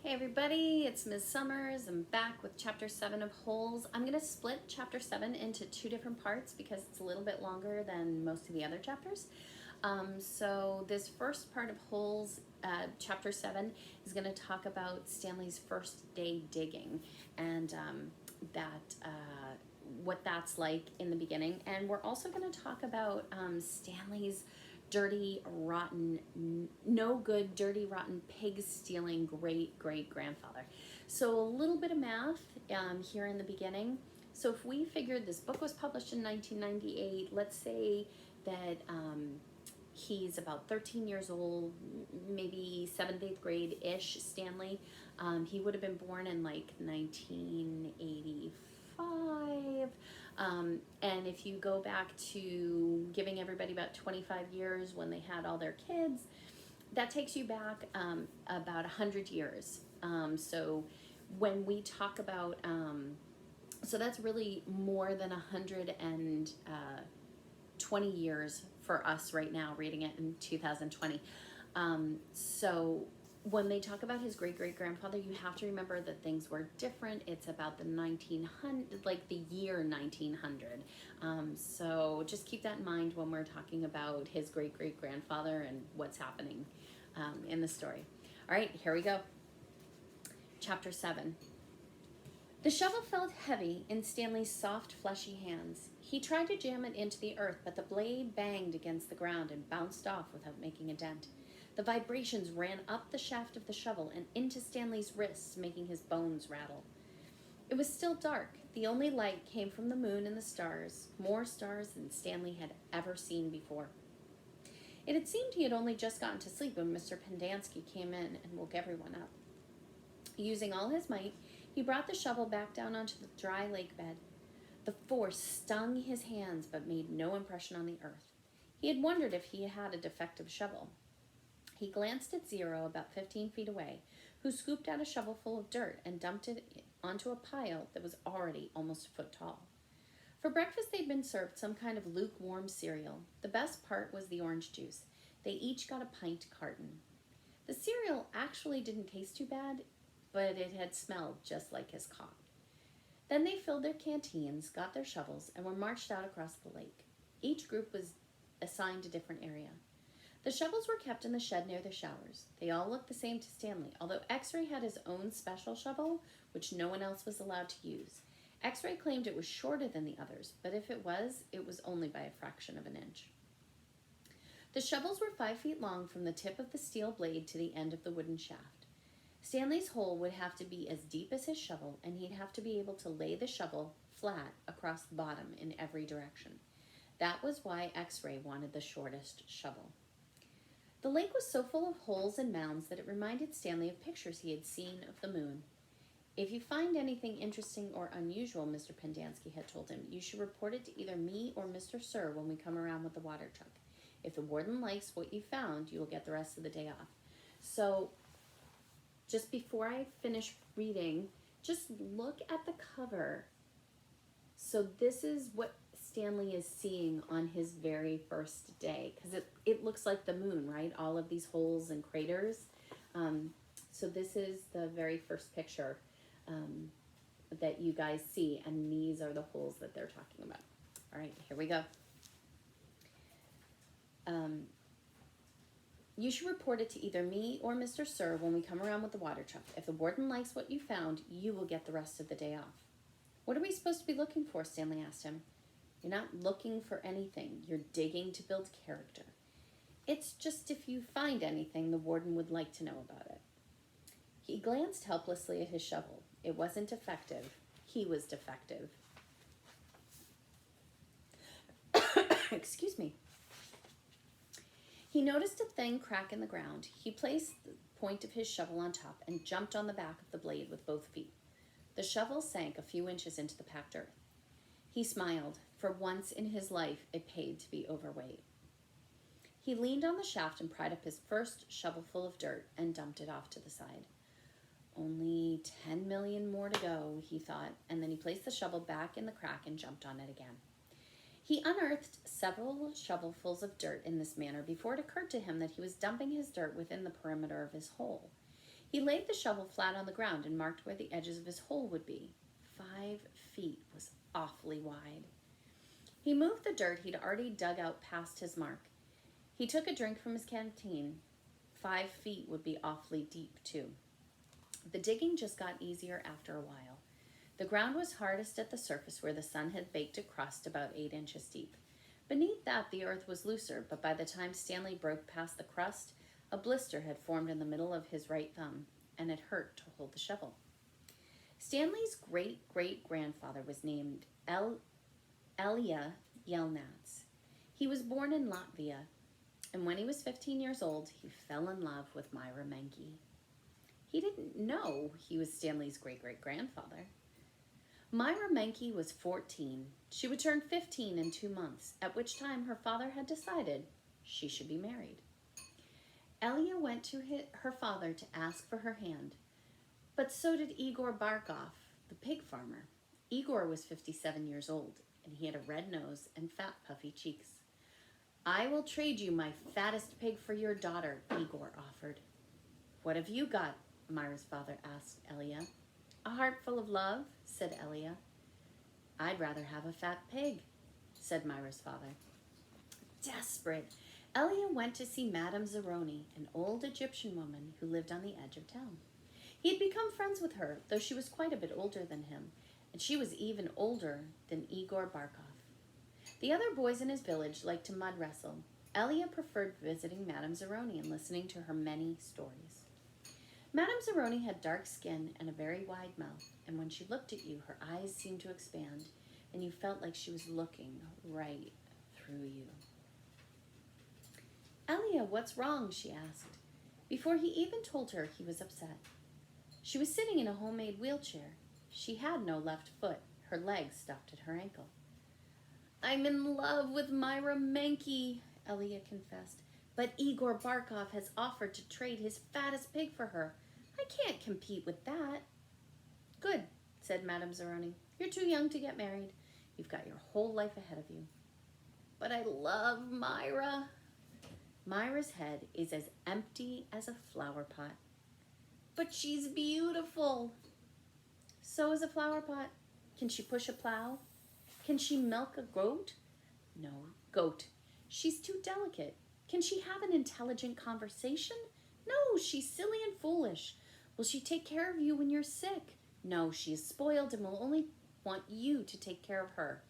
Hey everybody, it's Ms. Summers. I'm back with Chapter 7 of Holes. I'm going to split Chapter 7 into two different parts because it's a little bit longer than most of the other chapters. So this first part of Holes, Chapter 7, is going to talk about Stanley's first day digging and what that's like in the beginning. And we're also going to talk about Stanley's dirty, rotten, no good, dirty, rotten, pig stealing great grandfather. So a little bit of math here in the beginning. So if we figured this book was published in 1998, let's say that he's about 13 years old, maybe 7th, 8th grade ish, Stanley. He would have been born in like 1985. And if you go back to giving everybody about 25 years when they had all their kids, that takes you back about 100 years. So when we talk about, so that's really more than 120 years for us right now, reading it in 2020. So when they talk about his great-great-grandfather, you have to remember that things were different. It's about the 1900, like the year 1900. So just keep that in mind when we're talking about his great-great-grandfather and what's happening in the story. All right, here we go. Chapter 7. The shovel felt heavy in Stanley's soft, fleshy hands. He tried to jam it into the earth, but the blade banged against the ground and bounced off without making a dent. The vibrations ran up the shaft of the shovel and into Stanley's wrists, making his bones rattle. It was still dark. The only light came from the moon and the stars, more stars than Stanley had ever seen before. It had seemed he had only just gotten to sleep when Mr. Pendanski came in and woke everyone up. Using all his might, he brought the shovel back down onto the dry lake bed. The force stung his hands but made no impression on the earth. He had wondered if he had a defective shovel. He glanced at Zero, about 15 feet away, who scooped out a shovel full of dirt and dumped it onto a pile that was already almost a foot tall. For breakfast, they'd been served some kind of lukewarm cereal. The best part was the orange juice. They each got a pint carton. The cereal actually didn't taste too bad, but it had smelled just like his cot. Then they filled their canteens, got their shovels, and were marched out across the lake. Each group was assigned a different area. The shovels were kept in the shed near the showers. They all looked the same to Stanley, although X-Ray had his own special shovel, which no one else was allowed to use. X-Ray claimed it was shorter than the others, but if it was only by a fraction of an inch. The shovels were 5 feet long from the tip of the steel blade to the end of the wooden shaft. Stanley's hole would have to be as deep as his shovel, and he'd have to be able to lay the shovel flat across the bottom in every direction. That was why X-Ray wanted the shortest shovel. The lake was so full of holes and mounds that it reminded Stanley of pictures he had seen of the moon. If you find anything interesting or unusual, Mr. Pendanski had told him, you should report it to either me or Mr. Sir when we come around with the water truck. If the warden likes what you found, you will get the rest of the day off. So, just before I finish reading, just look at the cover. So this is what Stanley is seeing on his very first day, because it looks like the moon, right? All of these holes and craters. So this is the very first picture that you guys see, and these are the holes that they're talking about. All right, here we go. You should report it to either me or Mr. Sir when we come around with the water truck. If the warden likes what you found, you will get the rest of the day off. What are we supposed to be looking for? Stanley asked him. You're not looking for anything. You're digging to build character. It's just if you find anything, the warden would like to know about it. He glanced helplessly at his shovel. It wasn't defective. He was defective. Excuse me. He noticed a thin crack in the ground. He placed the point of his shovel on top and jumped on the back of the blade with both feet. The shovel sank a few inches into the packed earth. He smiled. For once in his life, it paid to be overweight. He leaned on the shaft and pried up his first shovelful of dirt and dumped it off to the side. Only 10 million more to go, he thought, and then he placed the shovel back in the crack and jumped on it again. He unearthed several shovelfuls of dirt in this manner before it occurred to him that he was dumping his dirt within the perimeter of his hole. He laid the shovel flat on the ground and marked where the edges of his hole would be. 5 feet was awfully wide. He moved the dirt he'd already dug out past his mark. He took a drink from his canteen. 5 feet would be awfully deep, too. The digging just got easier after a while. The ground was hardest at the surface where the sun had baked a crust about 8 inches deep. Beneath that, the earth was looser, but by the time Stanley broke past the crust, a blister had formed in the middle of his right thumb, and it hurt to hold the shovel. Stanley's great-great-grandfather was named Elia Yelnats. He was born in Latvia, and when he was 15 years old, he fell in love with Myra Menke. He didn't know he was Stanley's great-great-grandfather. Myra Menke was 14. She would turn 15 in 2 months, at which time her father had decided she should be married. Elia went to her father to ask for her hand, but so did Igor Barkov, the pig farmer. Igor was 57 years old, and he had a red nose and fat, puffy cheeks. "I will trade you my fattest pig for your daughter," Igor offered. "What have you got?" Myra's father asked Elia. "A heart full of love," said Elia. "I'd rather have a fat pig," said Myra's father. Desperate, Elia went to see Madame Zeroni, an old Egyptian woman who lived on the edge of town. He had become friends with her, though she was quite a bit older than him, and she was even older than Igor Barkov. The other boys in his village liked to mud wrestle. Elia preferred visiting Madame Zeroni and listening to her many stories. Madame Zeroni had dark skin and a very wide mouth, and when she looked at you, her eyes seemed to expand, and you felt like she was looking right through you. "Elia, what's wrong?" she asked. Before he even told her, he was upset. She was sitting in a homemade wheelchair. She had no left foot. Her leg stopped at her ankle. "I'm in love with Myra Menke," Elia confessed, "but Igor Barkov has offered to trade his fattest pig for her. I can't compete with that." "Good," said Madame Zeroni. "You're too young to get married. You've got your whole life ahead of you." "But I love Myra." "Myra's head is as empty as a flower pot." "But she's beautiful." "So is a flower pot. Can she push a plow? Can she milk a goat?" "No, goat. She's too delicate." "Can she have an intelligent conversation?" "No, she's silly and foolish." "Will she take care of you when you're sick?" "No, she is spoiled and will only want you to take care of her."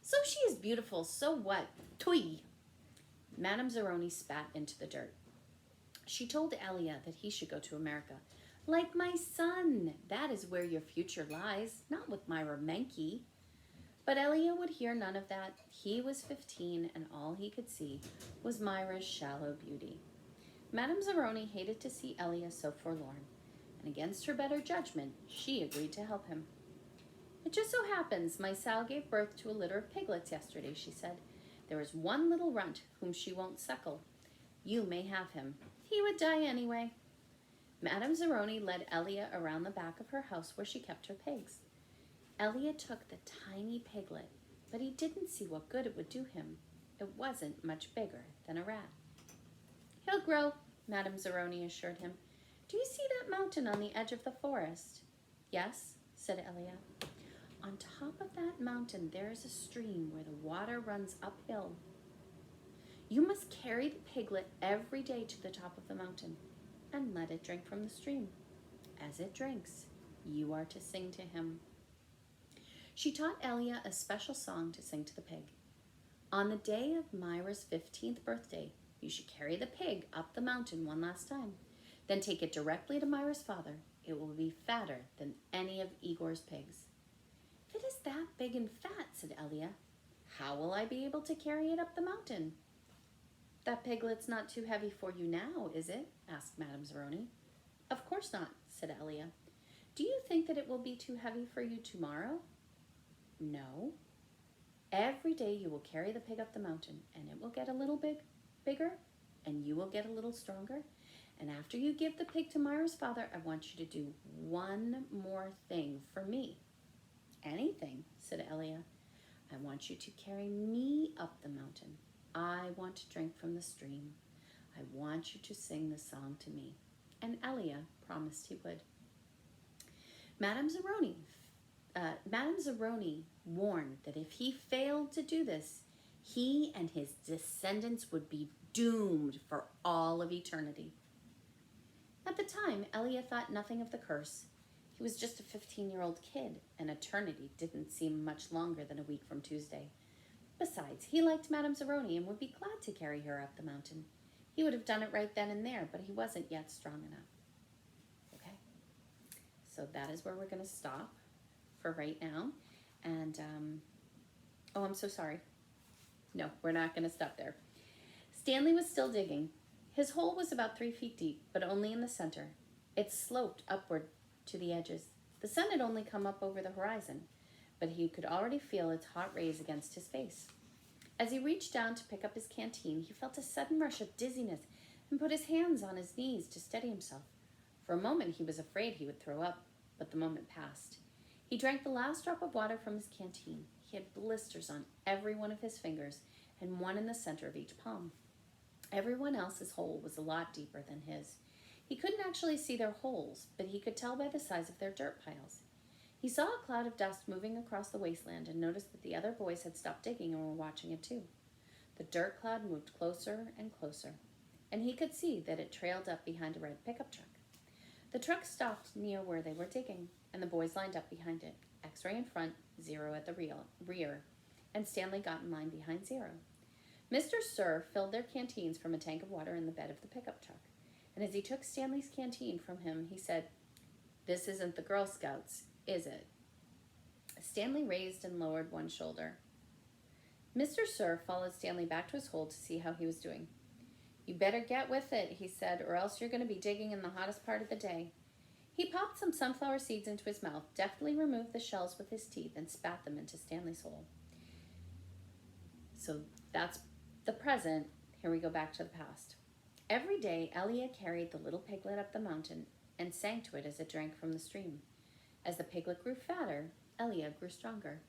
"So she is beautiful, so what? Tui." Madame Zeroni spat into the dirt. She told Elia that he should go to America. "Like my son, that is where your future lies, not with Myra Menke." But Elia would hear none of that. He was 15, and all he could see was Myra's shallow beauty. Madame Zeroni hated to see Elia so forlorn, and against her better judgment, she agreed to help him. "It just so happens my sow gave birth to a litter of piglets yesterday," she said. "There is one little runt whom she won't suckle. You may have him. He would die anyway." Madame Zeroni led Elia around the back of her house where she kept her pigs. Elia took the tiny piglet, but he didn't see what good it would do him. It wasn't much bigger than a rat. "He'll grow," Madame Zeroni assured him. "Do you see that mountain on the edge of the forest?" "Yes," said Elia. "On top of that mountain there is a stream where the water runs uphill. You must carry the piglet every day to the top of the mountain and let it drink from the stream. As it drinks, you are to sing to him." She taught Elia a special song to sing to the pig. "On the day of Myra's 15th birthday, you should carry the pig up the mountain one last time. Then take it directly to Myra's father. It will be fatter than any of Igor's pigs." "If it is that big and fat," said Elia, "how will I be able to carry it up the mountain?" "That piglet's not too heavy for you now, is it?" asked Madame Zeroni. "Of course not," said Elia. "Do you think that it will be too heavy for you tomorrow?" "No. Every day you will carry the pig up the mountain, and it will get a little bigger, and you will get a little stronger. And after you give the pig to Myra's father, I want you to do one more thing for me." "Anything," said Elia. "I want you to carry me up the mountain. I want to drink from the stream. I want you to sing the song to me." and Elia promised he would. Madame Zeroni warned that if he failed to do this, he and his descendants would be doomed for all of eternity. At the time, Elia thought nothing of the curse. He was just a 15-year-old kid, and eternity didn't seem much longer than a week from Tuesday. Besides, he liked Madame Zeroni and would be glad to carry her up the mountain. He would have done it right then and there, but he wasn't yet strong enough. Okay, so that is where we're going to stop for right now. And, oh, I'm so sorry. No, we're not going to stop there. Stanley was still digging. His hole was about 3 feet deep, but only in the center. It sloped upward to the edges. The sun had only come up over the horizon, but he could already feel its hot rays against his face. As he reached down to pick up his canteen, he felt a sudden rush of dizziness and put his hands on his knees to steady himself. For a moment, he was afraid he would throw up, but the moment passed. He drank the last drop of water from his canteen. He had blisters on every one of his fingers and one in the center of each palm. Everyone else's hole was a lot deeper than his. He couldn't actually see their holes, but he could tell by the size of their dirt piles. He saw a cloud of dust moving across the wasteland and noticed that the other boys had stopped digging and were watching it too. The dirt cloud moved closer and closer, and he could see that it trailed up behind a red pickup truck. The truck stopped near where they were digging, and the boys lined up behind it, X-ray in front, Zero at the rear, and Stanley got in line behind Zero. Mr. Sir filled their canteens from a tank of water in the bed of the pickup truck, and as he took Stanley's canteen from him, he said, "This isn't the Girl Scouts, is it?" Stanley raised and lowered one shoulder. Mr. Sir followed Stanley back to his hole to see how he was doing. "You better get with it," he said, "or else you're going to be digging in the hottest part of the day." He popped some sunflower seeds into his mouth, deftly removed the shells with his teeth, and spat them into Stanley's hole. So that's the present. Here we go back to the past. Every day, Elia carried the little piglet up the mountain and sang to it as it drank from the stream. As the piglet grew fatter, Elia grew stronger.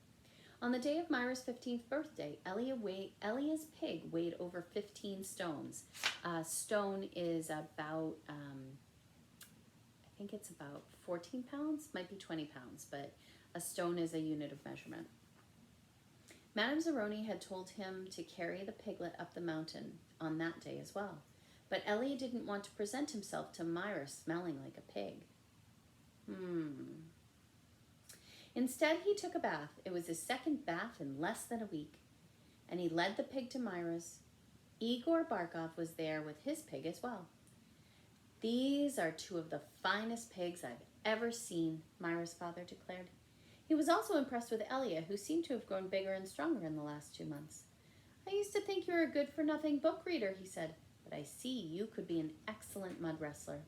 On the day of Myra's 15th birthday, Elia's pig weighed over 15 stones. A stone is about, I think it's about 14 pounds, might be 20 pounds, but a stone is a unit of measurement. Madame Zeroni had told him to carry the piglet up the mountain on that day as well, but Elia didn't want to present himself to Myra smelling like a pig. Instead, he took a bath. It was his second bath in less than a week, and he led the pig to Myra's. Igor Barkov was there with his pig as well. "These are two of the finest pigs I've ever seen," Myra's father declared. He was also impressed with Elia, who seemed to have grown bigger and stronger in the last 2 months. "I used to think you were a good-for-nothing book reader," he said, "but I see you could be an excellent mud wrestler."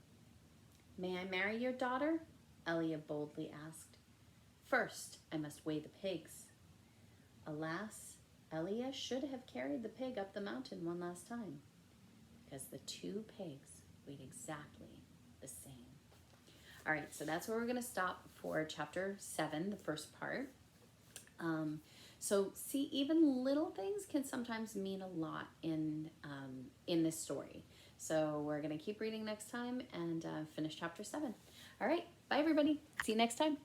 "May I marry your daughter?" Elia boldly asked. "First, I must weigh the pigs." Alas, Elia should have carried the pig up the mountain one last time, because the two pigs weighed exactly the same. All right, so that's where we're going to stop for chapter 7, the first part. So see, even little things can sometimes mean a lot in this story. So we're going to keep reading next time and finish chapter 7. All right, bye everybody. See you next time.